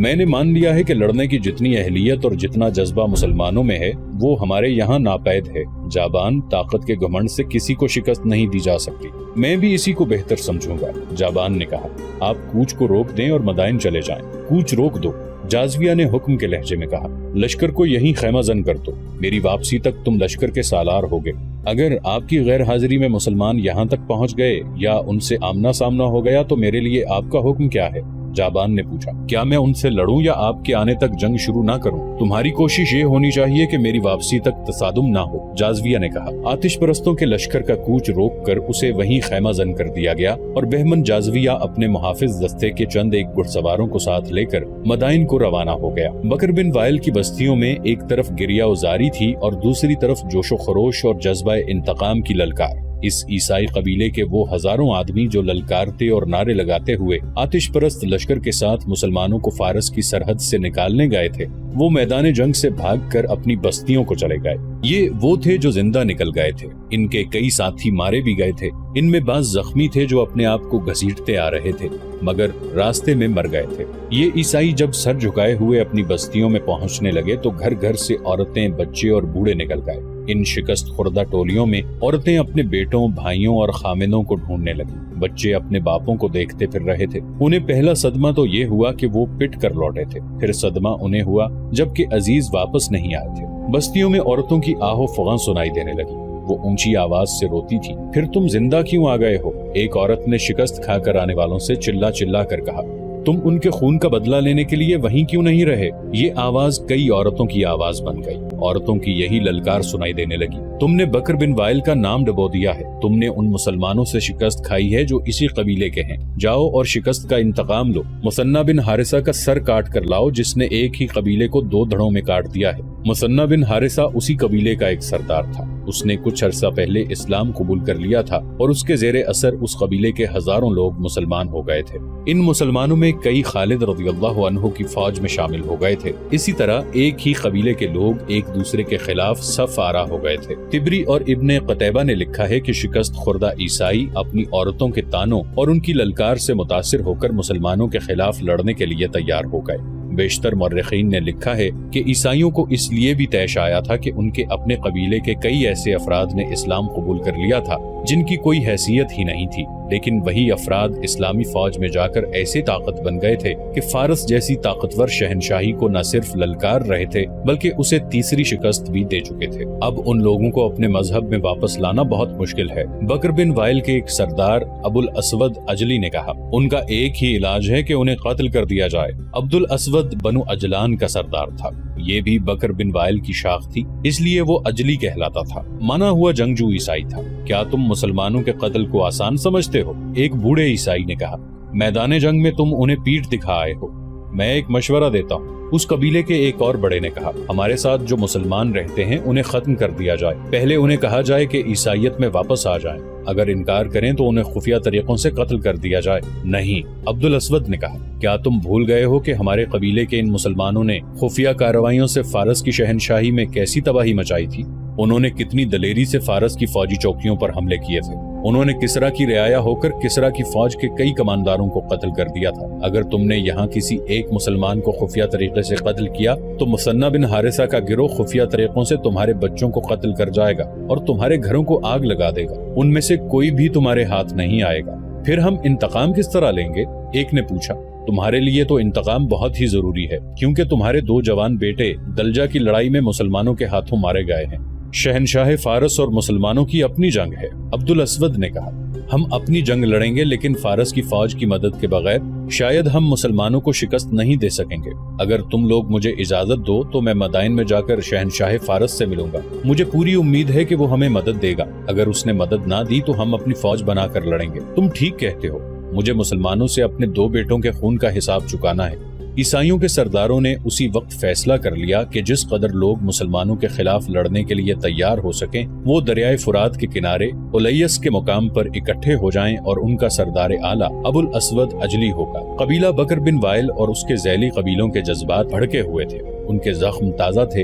میں نے مان لیا ہے کہ لڑنے کی جتنی اہلیت اور جتنا جذبہ مسلمانوں میں ہے وہ ہمارے یہاں ناپید ہے۔ جابان طاقت کے گھمنڈ سے کسی کو شکست نہیں دی جا سکتی۔ میں بھی اسی کو بہتر سمجھوں گا۔ جابان نے کہا، آپ کوچ کو روک دیں اور مدائن چلے جائیں۔ کوچ روک دو، جازویہ نے حکم کے لہجے میں کہا۔ لشکر کو یہیں خیمہ زن کر دو، میری واپسی تک تم لشکر کے سالار ہوگے۔ اگر آپ کی غیر حاضری میں مسلمان یہاں تک پہنچ گئے یا ان سے آمنا سامنا ہو گیا تو میرے لیے آپ کا حکم کیا ہے؟ جابان نے پوچھا، کیا میں ان سے لڑوں یا آپ کے آنے تک جنگ شروع نہ کروں؟ تمہاری کوشش یہ ہونی چاہیے کہ میری واپسی تک تصادم نہ ہو، جازویہ نے کہا۔ آتش پرستوں کے لشکر کا کوچ روک کر اسے وہیں خیمہ زن کر دیا گیا اور بہمن جازویہ اپنے محافظ دستے کے چند ایک گھڑ سواروں کو ساتھ لے کر مدائن کو روانہ ہو گیا۔ بکر بن وائل کی بستیوں میں ایک طرف گریہ وزاری تھی اور دوسری طرف جوش و خروش اور جذبہ انتقام کی للکار۔ اس عیسائی قبیلے کے وہ ہزاروں آدمی جو للکارتے اور نعرے لگاتے ہوئے آتش پرست لشکر کے ساتھ مسلمانوں کو فارس کی سرحد سے نکالنے گئے تھے، وہ میدان جنگ سے بھاگ کر اپنی بستیوں کو چلے گئے۔ یہ وہ تھے جو زندہ نکل گئے تھے، ان کے کئی ساتھی مارے بھی گئے تھے، ان میں بعض زخمی تھے جو اپنے آپ کو گھسیٹتے آ رہے تھے مگر راستے میں مر گئے تھے۔ یہ عیسائی جب سر جھکائے ہوئے اپنی بستیوں میں پہنچنے لگے تو گھر گھر سے عورتیں، بچے اور بوڑھے نکل گئے۔ ان شکست خوردہ ٹولیوں میں عورتیں اپنے بیٹوں، بھائیوں اور خامندوں کو ڈھونڈنے لگی۔ بچے اپنے باپوں کو دیکھتے پھر رہے تھے۔ انہیں پہلا صدمہ تو یہ ہوا کہ وہ پٹ کر لوٹے تھے، پھر صدمہ انہیں ہوا جبکہ عزیز واپس نہیں آئے تھے۔ بستیوں میں عورتوں کی آہ و فغاں سنائی دینے لگی، وہ اونچی آواز سے روتی تھی، پھر تم زندہ کیوں آ گئے ہو؟ ایک عورت نے شکست کھا کر آنے والوں سے چلا چلا کر کہا، تم ان کے خون کا بدلہ لینے کے لیے وہیں کیوں نہیں رہے؟ یہ آواز کئی عورتوں کی آواز بن گئی۔ عورتوں کی یہی للکار سنائی دینے لگی، تم نے بکر بن وائل کا نام ڈبو دیا ہے، تم نے ان مسلمانوں سے شکست کھائی ہے جو اسی قبیلے کے ہیں، جاؤ اور شکست کا انتقام لو۔ مثنہ بن حارثہ کا سر کاٹ کر لاؤ جس نے ایک ہی قبیلے کو دو دھڑوں میں کاٹ دیا ہے۔ مثنہ بن حارثہ اسی قبیلے کا ایک سردار تھا، اس نے کچھ عرصہ پہلے اسلام قبول کر لیا تھا اور اس کے زیر اثر اس قبیلے کے ہزاروں لوگ مسلمان ہو گئے تھے۔ ان مسلمانوں میں کئی خالد رضی اللہ عنہ کی فوج میں شامل ہو گئے تھے۔ اسی طرح ایک ہی قبیلے کے لوگ ایک دوسرے کے خلاف صف آرا ہو گئے تھے۔ طبری اور ابن قتیبہ نے لکھا ہے کہ شکست خوردہ عیسائی اپنی عورتوں کے تانوں اور ان کی للکار سے متاثر ہو کر مسلمانوں کے خلاف لڑنے کے لیے تیار ہو گئے۔ بیشتر مورخین نے لکھا ہے کہ عیسائیوں کو اس لیے بھی طیش آیا تھا کہ ان کے اپنے قبیلے کے کئی ایسے افراد نے اسلام قبول کر لیا تھا جن کی کوئی حیثیت ہی نہیں تھی، لیکن وہی افراد اسلامی فوج میں جا کر ایسے طاقت بن گئے تھے کہ فارس جیسی طاقتور شہنشاہی کو نہ صرف للکار رہے تھے بلکہ اسے تیسری شکست بھی دے چکے تھے۔ اب ان لوگوں کو اپنے مذہب میں واپس لانا بہت مشکل ہے۔ بکر بن وائل کے ایک سردار ابو الاسود اجلی نے کہا، ان کا ایک ہی علاج ہے کہ انہیں قتل کر دیا جائے۔ عبد الاسود بنو اجلان کا سردار تھا، یہ بھی بکر بن وائل کی شاخ تھی، اس لیے وہ اجلی کہلاتا تھا۔ منا ہوا جنگجو عیسائی تھا۔ کیا تم مسلمانوں کے قتل کو آسان سمجھتے ہو؟ ایک بوڑھے عیسائی نے کہا، میدان جنگ میں تم انہیں پیٹھ دکھا آئے ہو، میں ایک مشورہ دیتا ہوں۔ اس قبیلے کے ایک اور بڑے نے کہا، ہمارے ساتھ جو مسلمان رہتے ہیں انہیں ختم کر دیا جائے، پہلے انہیں کہا جائے کہ عیسائیت میں واپس آ جائیں، اگر انکار کریں تو انہیں خفیہ طریقوں سے قتل کر دیا جائے۔ نہیں، عبد الاسود نے کہا، کیا تم بھول گئے ہو کہ ہمارے قبیلے کے ان مسلمانوں نے خفیہ کارروائیوں سے فارس کی شہنشاہی میں کیسی تباہی مچائی تھی؟ انہوں نے کتنی دلیری سے فارس کی فوجی چوکیوں پر حملے کیے تھے۔ انہوں نے کسرا کی رعایا ہو کر کسرا کی فوج کے کئی کمانداروں کو قتل کر دیا تھا۔ اگر تم نے یہاں کسی ایک مسلمان کو خفیہ طریقے سے قتل کیا تو مثنہ بن حارثہ کا گروہ خفیہ طریقوں سے تمہارے بچوں کو قتل کر جائے گا اور تمہارے گھروں کو آگ لگا دے گا، ان میں سے کوئی بھی تمہارے ہاتھ نہیں آئے گا۔ پھر ہم انتقام کس طرح لیں گے؟ ایک نے پوچھا۔ تمہارے لیے تو انتقام بہت ہی ضروری ہے، کیونکہ تمہارے دو جوان بیٹے دلجا کی لڑائی میں مسلمانوں کے ہاتھوں مارے گئے ہیں۔ شہنشاہ فارس اور مسلمانوں کی اپنی جنگ ہے۔ عبد الاسود نے کہا، ہم اپنی جنگ لڑیں گے لیکن فارس کی فوج کی مدد کے بغیر شاید ہم مسلمانوں کو شکست نہیں دے سکیں گے۔ اگر تم لوگ مجھے اجازت دو تو میں مدائن میں جا کر شہنشاہ فارس سے ملوں گا، مجھے پوری امید ہے کہ وہ ہمیں مدد دے گا۔ اگر اس نے مدد نہ دی تو ہم اپنی فوج بنا کر لڑیں گے۔ تم ٹھیک کہتے ہو، مجھے مسلمانوں سے اپنے دو بیٹوں کے خون کا حساب چکانا ہے۔ عیسائیوں کے سرداروں نے اسی وقت فیصلہ کر لیا کہ جس قدر لوگ مسلمانوں کے خلاف لڑنے کے لیے تیار ہو سکیں وہ دریائے فرات کے کنارے الیس کے مقام پر اکٹھے ہو جائیں اور ان کا سردار اعلیٰ ابو الاسود اجلی ہوگا۔ قبیلہ بکر بن وائل اور اس کے ذیلی قبیلوں کے جذبات بھڑکے ہوئے تھے، ان کے زخم تازہ تھے،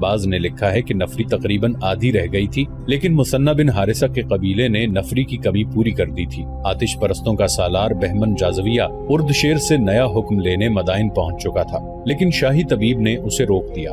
بعض نے لکھا ہے کہ نفری تقریباً آدھی رہ گئی تھی، لیکن مثنہ بن حارثہ کے قبیلے نے نفری کی کمی پوری کر دی تھی۔ آتش پرستوں کا سالار بہمن جازویہ اردشیر سے نیا حکم لینے مدائن پہنچ چکا تھا، لیکن شاہی طبیب نے اسے روک دیا۔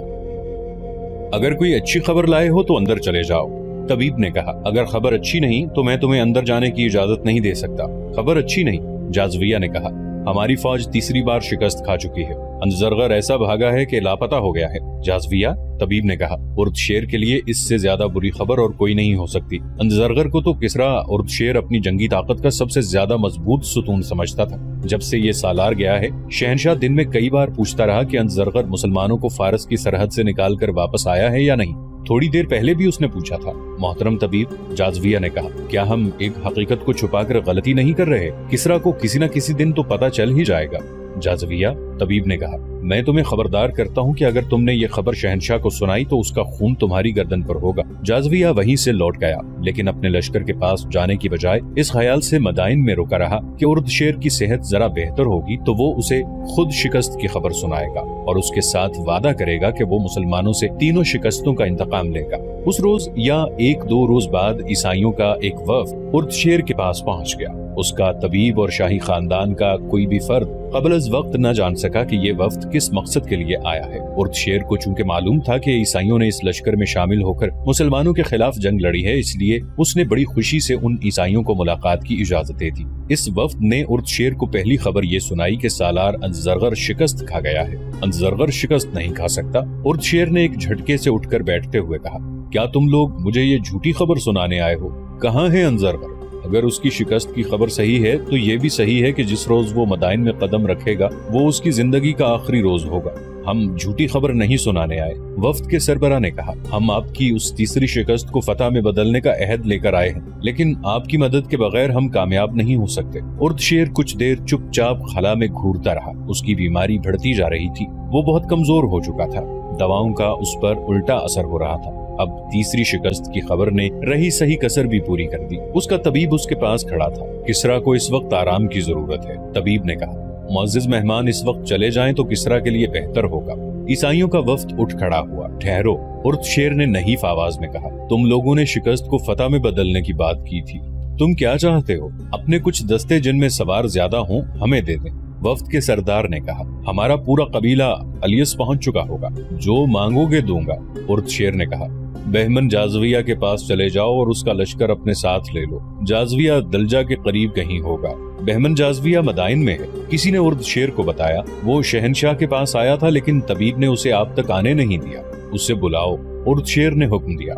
اگر کوئی اچھی خبر لائے ہو تو اندر چلے جاؤ۔ طبیب نے کہا، اگر خبر اچھی نہیں تو میں تمہیں اندر جانے کی اجازت نہیں دے سکتا۔ خبر اچھی نہیں؟ جازویہ نے کہا، ہماری فوج تیسری بار شکست کھا چکی ہے، انزرغر ایسا بھاگا ہے کہ لاپتہ ہو گیا ہے۔ جازویہ، طبیب نے کہا، اردشیر کے لیے اس سے زیادہ بری خبر اور کوئی نہیں ہو سکتی۔ انزرغر کو تو کسرا اردشیر اپنی جنگی طاقت کا سب سے زیادہ مضبوط ستون سمجھتا تھا۔ جب سے یہ سالار گیا ہے، شہنشاہ دن میں کئی بار پوچھتا رہا کہ انزرغر مسلمانوں کو فارس کی سرحد سے نکال کر واپس آیا ہے یا نہیں۔ تھوڑی دیر پہلے بھی اس نے پوچھا تھا۔ محترم طبیب، جازویہ نے کہا، کیا ہم ایک حقیقت کو چھپا کر غلطی نہیں کر رہے؟ کسرا کو کسی نہ کسی دن تو پتہ چل ہی جائے گا۔ جازویہ، طبیب نے کہا، میں تمہیں خبردار کرتا ہوں کہ اگر تم نے یہ خبر شہنشاہ کو سنائی تو اس کا خون تمہاری گردن پر ہوگا۔ جازویہ وہیں سے لوٹ گیا، لیکن اپنے لشکر کے پاس جانے کی بجائے اس خیال سے مدائن میں رکا رہا کہ اردشیر کی صحت ذرا بہتر ہوگی تو وہ اسے خود شکست کی خبر سنائے گا اور اس کے ساتھ وعدہ کرے گا کہ وہ مسلمانوں سے تینوں شکستوں کا انتقام لے گا۔ اس روز یا ایک دو روز بعد عیسائیوں کا ایک وفد اردشیر کے پاس پہنچ گیا۔ اس کا طبیب اور شاہی خاندان کا کوئی بھی فرد قبل از وقت نہ جان سکا کہ یہ وفد کس مقصد کے لیے آیا ہے۔ اردشیر کو چونکہ معلوم تھا کہ عیسائیوں نے اس لشکر میں شامل ہو کر مسلمانوں کے خلاف جنگ لڑی ہے، اس لیے اس نے بڑی خوشی سے ان عیسائیوں کو ملاقات کی اجازت دے دی۔ اس وفد نے اردشیر کو پہلی خبر یہ سنائی کہ سالار انزرغر شکست کھا گیا ہے۔ انزرغر شکست نہیں کھا سکتا، اردشیر نے ایک جھٹکے سے اٹھ کر بیٹھتے ہوئے کہا، کیا تم لوگ مجھے یہ جھوٹی خبر سنانے آئے ہو؟ کہاں ہے انزرغر؟ اگر اس کی شکست کی خبر صحیح ہے تو یہ بھی صحیح ہے کہ جس روز وہ مدائن میں قدم رکھے گا وہ اس کی زندگی کا آخری روز ہوگا۔ ہم جھوٹی خبر نہیں سنانے آئے۔ وفد کے سربراہ نے کہا، ہم آپ کی اس تیسری شکست کو فتح میں بدلنے کا عہد لے کر آئے ہیں، لیکن آپ کی مدد کے بغیر ہم کامیاب نہیں ہو سکتے۔ اردشیر کچھ دیر چپ چاپ خلا میں گھورتا رہا۔ اس کی بیماری بڑھتی جا رہی تھی، وہ بہت کمزور ہو چکا تھا، دواؤں کا اس پر الٹا اثر ہو رہا تھا۔ اب تیسری شکست کی خبر نے رہی صحیح کسر بھی پوری کر دی۔ اس کا طبیب اس کے پاس کھڑا تھا۔ کسرا کو اس وقت آرام کی ضرورت ہے، طبیب نے کہا۔ معزز مہمان اس وقت چلے جائیں تو کسرا کے لیے بہتر ہوگا۔ عیسائیوں کا وفد اٹھ کھڑا ہوا۔ ٹھہرو، اردشیر نے نحیف آواز میں کہا، تم لوگوں نے شکست کو فتح میں بدلنے کی بات کی تھی، تم کیا چاہتے ہو؟ اپنے کچھ دستے جن میں سوار زیادہ ہوں ہمیں دے دیں۔ وفد کے سردار نے کہا، ہمارا پورا قبیلہ الیس پہنچ چکا ہوگا، جو مانگو گے دوں گا۔ اردشیر نے کہا، بہمن جازویہ کے پاس چلے جاؤ اور اس کا لشکر اپنے ساتھ لے لو۔ جازویہ دلجا کے قریب کہیں ہوگا۔ بہمن جازویہ مدائن میں ہے، کسی نے اردشیر کو بتایا۔ وہ شہنشاہ کے پاس آیا تھا لیکن طبیب نے اسے آپ تک آنے نہیں دیا۔ اسے بلاؤ، اردشیر نے حکم دیا،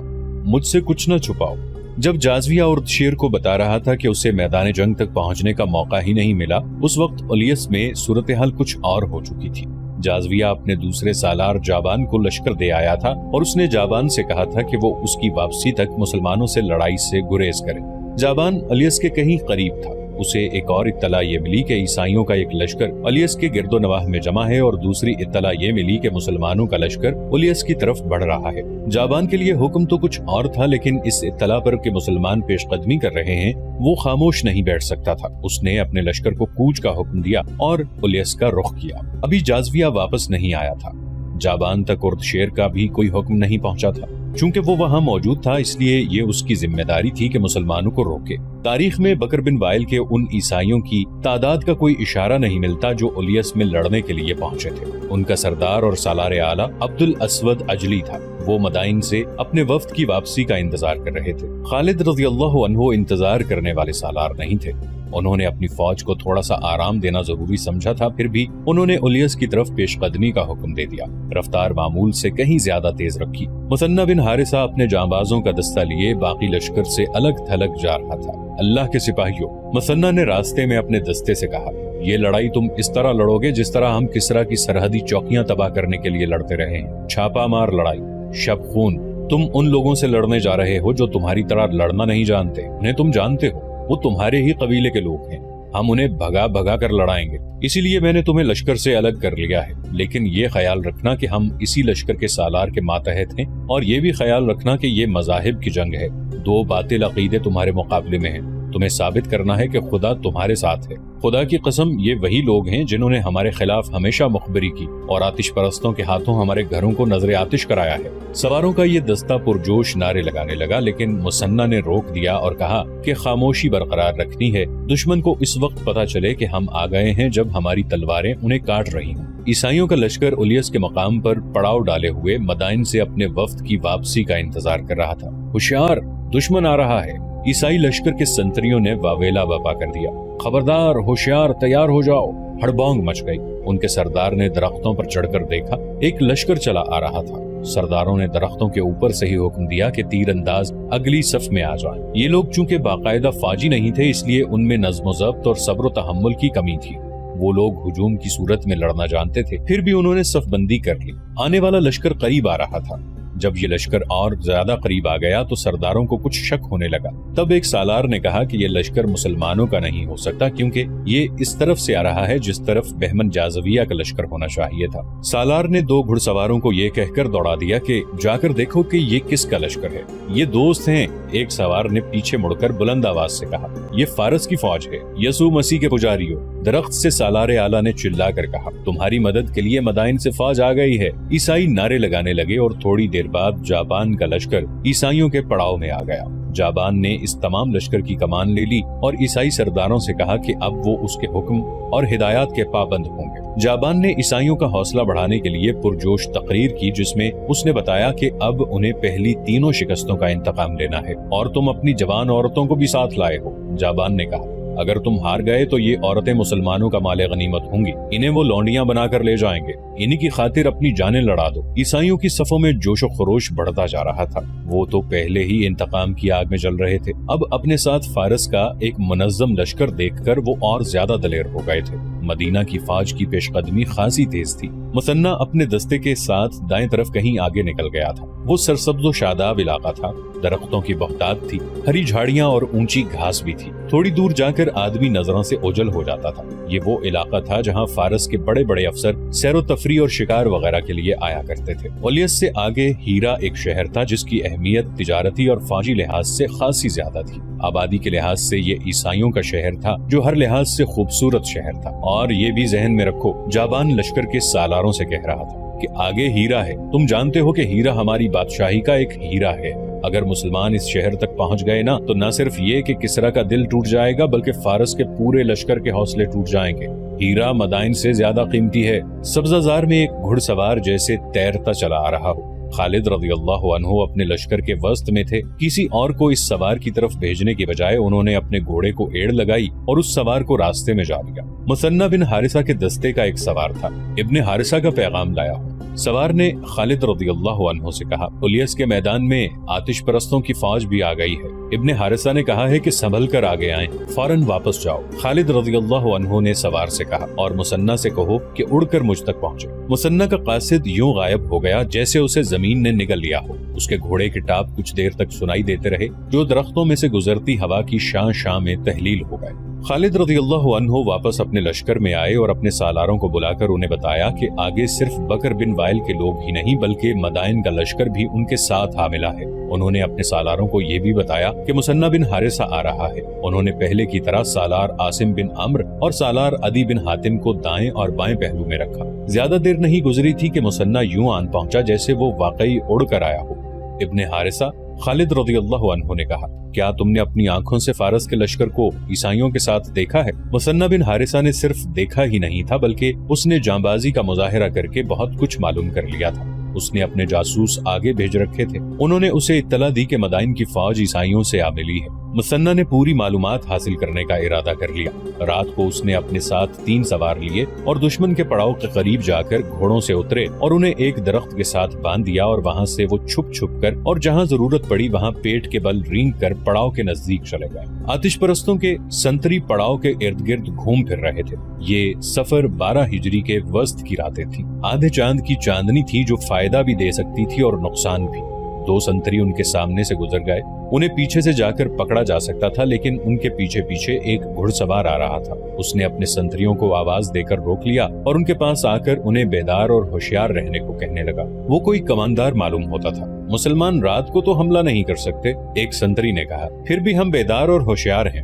مجھ سے کچھ نہ چھپاؤ۔ جب جازویہ اردشیر کو بتا رہا تھا کہ اسے میدان جنگ تک پہنچنے کا موقع ہی نہیں ملا، اس وقت الیس میں صورتحال کچھ اور ہو چکی تھی۔ جازویہ اپنے دوسرے سالار جابان کو لشکر دے آیا تھا اور اس نے جابان سے کہا تھا کہ وہ اس کی واپسی تک مسلمانوں سے لڑائی سے گریز کرے۔ جابان الیس کے کہیں قریب تھا۔ اسے ایک اور اطلاع یہ ملی کہ عیسائیوں کا ایک لشکر الیس کے گرد و نواح میں جمع ہے اور دوسری اطلاع یہ ملی کہ مسلمانوں کا لشکر الیس کی طرف بڑھ رہا ہے۔ جابان کے لیے حکم تو کچھ اور تھا، لیکن اس اطلاع پر کہ مسلمان پیش قدمی کر رہے ہیں وہ خاموش نہیں بیٹھ سکتا تھا۔ اس نے اپنے لشکر کو کوچ کا حکم دیا اور الیس کا رخ کیا۔ ابھی جازویہ واپس نہیں آیا تھا۔ جابان تک اردشیر کا بھی کوئی حکم نہیں پہنچا تھا۔ چونکہ وہ وہاں موجود تھا اس لیے یہ اس کی ذمہ داری تھی کہ مسلمانوں کو روکے۔ تاریخ میں بکر بن وائل کے ان عیسائیوں کی تعداد کا کوئی اشارہ نہیں ملتا جو الیس میں لڑنے کے لیے پہنچے تھے۔ ان کا سردار اور سالار اعلیٰ عبد الاسود اجلی تھا۔ وہ مدائن سے اپنے وفد کی واپسی کا انتظار کر رہے تھے۔ خالد رضی اللہ عنہ انتظار کرنے والے سالار نہیں تھے۔ انہوں نے اپنی فوج کو تھوڑا سا آرام دینا ضروری سمجھا تھا، پھر بھی انہوں نے الیس کی طرف پیش قدمی کا حکم دے دیا۔ رفتار معمول سے کہیں زیادہ تیز رکھی۔ مثنہ بن حارثہ اپنے جانبازوں کا دستہ لیے باقی لشکر سے الگ تھلگ جا رہا تھا۔ اللہ کے سپاہیوں، مثنہ نے راستے میں اپنے دستے سے کہا، یہ لڑائی تم اس طرح لڑو گے جس طرح ہم کسرا کی سرحدی چوکیاں تباہ کرنے کے لیے لڑتے رہے ہیں۔ چھاپا مار لڑائی، شب خون۔ تم ان لوگوں سے لڑنے جا رہے ہو جو تمہاری طرح لڑنا نہیں جانتے، انہیں تم جانتے ہو، وہ تمہارے ہی قبیلے کے لوگ ہیں۔ ہم انہیں بھگا بھگا کر لڑائیں گے، اسی لیے میں نے تمہیں لشکر سے الگ کر لیا ہے۔ لیکن یہ خیال رکھنا کہ ہم اسی لشکر کے سالار کے ماتحت ہیں، اور یہ بھی خیال رکھنا کہ یہ مذاہب کی جنگ ہے۔ دو باطل عقیدے تمہارے مقابلے میں ہیں، تمہیں ثابت کرنا ہے کہ خدا تمہارے ساتھ ہے۔ خدا کی قسم یہ وہی لوگ ہیں جنہوں نے ہمارے خلاف ہمیشہ مخبری کی اور آتش پرستوں کے ہاتھوں ہمارے گھروں کو نظر آتش کرایا ہے۔ سواروں کا یہ دستہ پرجوش نعرے لگانے لگا، لیکن مثنیٰ نے روک دیا اور کہا کہ خاموشی برقرار رکھنی ہے، دشمن کو اس وقت پتہ چلے کہ ہم آ گئے ہیں جب ہماری تلواریں انہیں کاٹ رہی ہوں۔ عیسائیوں کا لشکر الیس کے مقام پر پڑاؤ ڈالے ہوئے مدائن سے اپنے وفد کی واپسی کا انتظار کر رہا تھا۔ ہوشیار، دشمن آ رہا ہے! عیسائی لشکر کے سنتریوں نے واویلا بپا کر دیا۔ خبردار، ہوشیار، تیار ہو جاؤ! ہڑبونگ مچ گئی۔ ان کے سردار نے درختوں پر چڑھ کر دیکھا، ایک لشکر چلا آ رہا تھا۔ سرداروں نے درختوں کے اوپر سے ہی حکم دیا کہ تیر انداز اگلی صف میں آ جائیں۔ یہ لوگ چونکہ باقاعدہ فوجی نہیں تھے، اس لیے ان میں نظم و ضبط اور صبر و تحمل کی کمی تھی۔ وہ لوگ ہجوم کی صورت میں لڑنا جانتے تھے، پھر بھی انہوں نے صف بندی کر لی۔ آنے والا لشکر قریب آ رہا تھا۔ جب یہ لشکر اور زیادہ قریب آ گیا تو سرداروں کو کچھ شک ہونے لگا۔ تب ایک سالار نے کہا کہ یہ لشکر مسلمانوں کا نہیں ہو سکتا، کیونکہ یہ اس طرف سے آ رہا ہے جس طرف بہمن جازویہ کا لشکر ہونا چاہیے تھا۔ سالار نے دو گھڑ سواروں کو یہ کہہ کر دوڑا دیا کہ جا کر دیکھو کہ یہ کس کا لشکر ہے۔ یہ دوست ہیں۔ ایک سوار نے پیچھے مڑ کر بلند آواز سے کہا، یہ فارس کی فوج ہے، یسوع مسیح کے پجاریوں۔ درخت سے سالار اعلیٰ نے چلا کر کہا، تمہاری مدد کے لیے مدائن سے فوج آ گئی ہے۔ عیسائی نعرے لگانے لگے اور تھوڑی دیر بعد جابان کا لشکر عیسائیوں کے پڑاؤ میں آ گیا۔ جابان نے اس تمام لشکر کی کمان لے لی اور عیسائی سرداروں سے کہا کہ اب وہ اس کے حکم اور ہدایات کے پابند ہوں گے۔ جابان نے عیسائیوں کا حوصلہ بڑھانے کے لیے پرجوش تقریر کی، جس میں اس نے بتایا کہ اب انہیں پہلی تینوں شکستوں کا انتقام لینا ہے اور تم اپنی جوان عورتوں کو بھی ساتھ لائے ہو۔ جابان نے کہا، اگر تم ہار گئے تو یہ عورتیں مسلمانوں کا مال غنیمت ہوں گی، انہیں وہ لونڈیاں بنا کر لے جائیں گے، انہی کی خاطر اپنی جانیں لڑا دو۔ عیسائیوں کی صفوں میں جوش و خروش بڑھتا جا رہا تھا۔ وہ تو پہلے ہی انتقام کی آگ میں جل رہے تھے، اب اپنے ساتھ فارس کا ایک منظم لشکر دیکھ کر وہ اور زیادہ دلیر ہو گئے تھے۔ مدینہ کی فوج کی پیش قدمی خاصی تیز تھی۔ مثنیٰ اپنے دستے کے ساتھ دائیں طرف کہیں آگے نکل گیا تھا۔ وہ سرسبز و شاداب علاقہ تھا، درختوں کی بہتات تھی، ہری جھاڑیاں اور اونچی گھاس بھی تھی۔ تھوڑی دور جا کر آدمی نظروں سے اوجھل ہو جاتا تھا۔ یہ وہ علاقہ تھا جہاں فارس کے بڑے بڑے افسر سیر و تفریح اور شکار وغیرہ کے لیے آیا کرتے تھے۔ اولیس سے آگے ہیرا ایک شہر تھا جس کی اہمیت تجارتی اور فوجی لحاظ سے خاصی زیادہ تھی۔ آبادی کے لحاظ سے یہ عیسائیوں کا شہر تھا جو ہر لحاظ سے خوبصورت شہر تھا۔ اور یہ بھی ذہن میں رکھو، جابان لشکر کے سالاروں سے کہہ رہا تھا کہ آگے ہیرا ہے، تم جانتے ہو کہ ہیرا ہماری بادشاہی کا ایک ہیرا ہے۔ اگر مسلمان اس شہر تک پہنچ گئے نا تو نہ صرف یہ کہ کسرا کا دل ٹوٹ جائے گا بلکہ فارس کے پورے لشکر کے حوصلے ٹوٹ جائیں گے۔ ہیرا مدائن سے زیادہ قیمتی ہے۔ سبزہ زار میں ایک گھڑ سوار جیسے تیرتا چلا آ رہا ہو۔ خالد رضی اللہ عنہ اپنے لشکر کے وسط میں تھے۔ کسی اور کو اس سوار کی طرف بھیجنے کے بجائے انہوں نے اپنے گھوڑے کو ایڑ لگائی اور اس سوار کو راستے میں جا لیا۔ مثنیٰ بن حارثہ کے دستے کا ایک سوار تھا، ابن حارثہ کا پیغام لایا ہو۔ سوار نے خالد رضی اللہ عنہ سے کہا، اولیس کے میدان میں آتش پرستوں کی فوج بھی آ گئی ہے۔ ابن حارثہ نے کہا ہے کہ سنبھل کر آگے آئیں، فوراً واپس جاؤ۔ خالد رضی اللہ عنہ نے سوار سے کہا، اور مثنیٰ سے کہو کہ اڑ کر مجھ تک پہنچے۔ مثنیٰ کا قاصد یوں غائب ہو گیا جیسے اسے زمین نے نگل لیا ہو۔ اس کے گھوڑے کے ٹاپ کچھ دیر تک سنائی دیتے رہے جو درختوں میں سے گزرتی ہوا کی شاں شاں میں تحلیل ہو گئے۔ خالد رضی اللہ عنہ واپس اپنے لشکر میں آئے اور اپنے سالاروں کو بلا کر انہیں بتایا کہ آگے صرف بکر بن وائل کے لوگ ہی نہیں بلکہ مدائن کا لشکر بھی ان کے ساتھ آ ملا ہے۔ انہوں نے اپنے سالاروں کو یہ بھی بتایا کہ مثنیٰ بن حارثہ آ رہا ہے۔ انہوں نے پہلے کی طرح سالار عاصم بن عمرو اور سالار عدی بن حاتم کو دائیں اور بائیں پہلو میں رکھا۔ زیادہ دیر نہیں گزری تھی کہ مثنیٰ یوں آن پہنچا جیسے وہ واقعی اڑ کر آیا ہو۔ ابن حارثہ، خالد رضی اللہ عنہ نے کہا، کیا تم نے اپنی آنکھوں سے فارس کے لشکر کو عیسائیوں کے ساتھ دیکھا ہے؟ مثنیٰ بن حارثہ نے صرف دیکھا ہی نہیں تھا بلکہ اس نے جانبازی کا مظاہرہ کر کے بہت کچھ معلوم کر لیا تھا۔ اس نے اپنے جاسوس آگے بھیج رکھے تھے۔ انہوں نے اسے اطلاع دی کہ مدائن کی فوج عیسائیوں سے آ ملی ہے۔ مثنیٰ نے پوری معلومات حاصل کرنے کا ارادہ کر لیا۔ رات کو اس نے اپنے ساتھ 3 سوار لیے اور دشمن کے پڑاؤ کے قریب جا کر گھوڑوں سے اترے اور انہیں ایک درخت کے ساتھ باندھ دیا اور وہاں سے وہ چھپ چھپ کر اور جہاں ضرورت پڑی وہاں پیٹ کے بل رینگ کر پڑاؤ کے نزدیک چلے گئے۔ آتش پرستوں کے سنتری پڑاؤ کے ارد گرد گھوم پھر رہے تھے۔ یہ سفر 12 ہجری کے وسط کی راتیں تھیں۔ آدھے چاند کی چاندنی تھی جو فائدہ بھی دے سکتی تھی اور نقصان بھی۔ 2 سنتری ان کے سامنے سے گزر گئے۔ انہیں پیچھے سے جا کر پکڑا جا سکتا تھا لیکن ان کے پیچھے پیچھے ایک گھڑ سوار آ رہا تھا۔ اس نے اپنے سنتریوں کو آواز دے کر روک لیا اور ان کے پاس آ کر انہیں بیدار اور ہوشیار رہنے کو کہنے لگا۔ وہ کوئی کماندار معلوم ہوتا تھا۔ مسلمان رات کو تو حملہ نہیں کر سکتے، ایک سنتری نے کہا، پھر بھی ہم بیدار اور ہوشیار ہیں۔